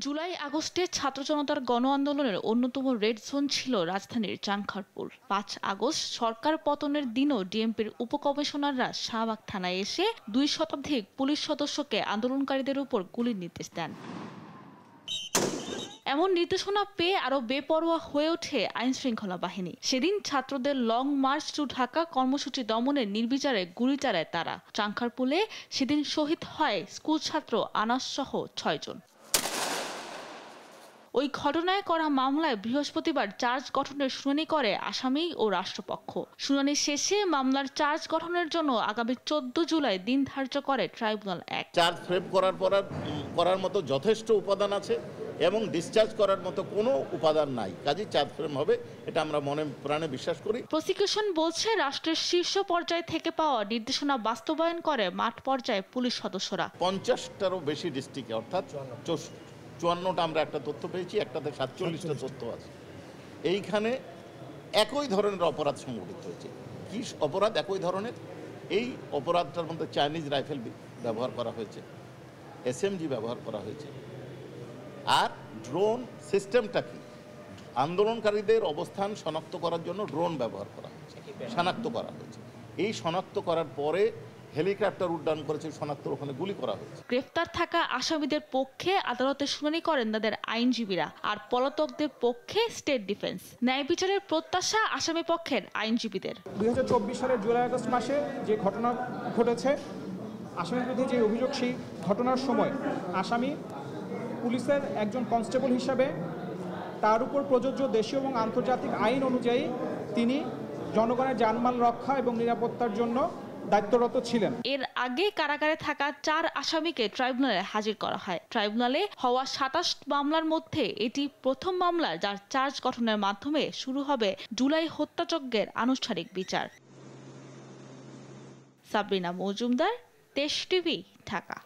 জুলাই আগস্টে ছাত্র জনতার গণ আন্দোলনের অন্যতম রেড জোন ছিল রাজধানীর চানখাঁরপুল। ৫ আগস্ট সরকার পতনের দিনও ডিএমপির উপকমিশনাররা শাহবাগ থানায় এসে ২ শতাধিক পুলিশ সদস্যকে আন্দোলনকারীদের উপর গুলির নির্দেশ দেন। এমন নির্দেশনা পেয়ে আরো বেপরোয়া হয়ে ওঠে আইন শৃঙ্খলা বাহিনী। সেদিন ছাত্রদের লং মার্চ টু ঢাকা কর্মসূচি দমনে নির্বিচারে গুলি চালায় তারা। চানখাঁরপুলে সেদিন শহীদ হয় স্কুল ছাত্র আনাস সহ ৬ জন। ওই ঘটনায় করা মামলায় বৃহস্পতিবার চার্জ গঠনের শুনানি করে আসামি ও রাষ্ট্রপক্ষ। শুনানি শেষে মামলার চার্জ গঠনের জন্য আগামী ১৪ জুলাই দিন ধার্য করে ট্রাইব্যুনাল ১। চার্জ ফ্রেম করার মতো যথেষ্ট উপাদান আছে এবং ডিসচার্জ করার মতো কোনো উপাদান নাই, কাজেই চার্জ ফ্রেম হবে, এটা আমরা মনে প্রাণে বিশ্বাস করি। প্রসিকিউশন বলছে রাষ্ট্রের শীর্ষ পর্যায় থেকে পাওয়া নির্দেশনা বাস্তবায়ন করে মাঠ পর্যায়ে পুলিশ সদস্যরা। ৫০টারও বেশি ডিস্ট্রিক্টে, অর্থাৎ ৫৪টা আমরা একটা তথ্য পেয়েছি, একটাতে ৪৭টা তথ্য আছে। এইখানে একই ধরনের অপরাধ সংঘটিত হয়েছে। কি অপরাধ একই ধরনের? এই অপরাধটার মধ্যে চাইনিজ রাইফেল ব্যবহার করা হয়েছে, এসএমজি ব্যবহার করা হয়েছে, আর ড্রোন সিস্টেমটা কি, আন্দোলনকারীদের অবস্থান শনাক্ত করার জন্য ড্রোন ব্যবহার করা হয়েছে, শনাক্ত করা হয়েছে। এই শনাক্ত করার পরে হেলিকপ্টার উড্ডয়ন করেছে, শনাক্তর ওখানে গুলি করা হয়েছে। গ্রেফতার থাকা আসামিদের পক্ষে আদালতে শুনানি করেন তাদের আইনজীবীরা, আর পলাতকদের পক্ষে স্টেট ডিফেন্স। ন্যায় বিচারের প্রত্যাশা আসামি পক্ষের আইনজীবীদের। ২০২৪ সালের জুলাই আগস্ট মাসে যে ঘটনা ঘটেছে, আসামির বিরুদ্ধে যে অভিযোগ, সেই ঘটনার সময় আসামি পুলিশের একজন কনস্টেবল হিসাবে তার উপর প্রযোজ্য দেশীয় এবং আন্তর্জাতিক আইন অনুযায়ী তিনি জনগণের জানমাল রক্ষা এবং নিরাপত্তার জন্য দায়িত্বরত ছিলেন। এর আগে কারাগারে থাকা ৪ আসামিকে ট্রাইব্যুনালে হাজির করা হয়। ট্রাইব্যুনালে হওয়া ২৭ মামলার মধ্যে এটি প্রথম মামলা যার চার্জ গঠনের মাধ্যমে শুরু হবে জুলাই হত্যাযজ্ঞের আনুষ্ঠানিক বিচার। সাবরিনা মজুমদার, দেশ টিভি, ঢাকা।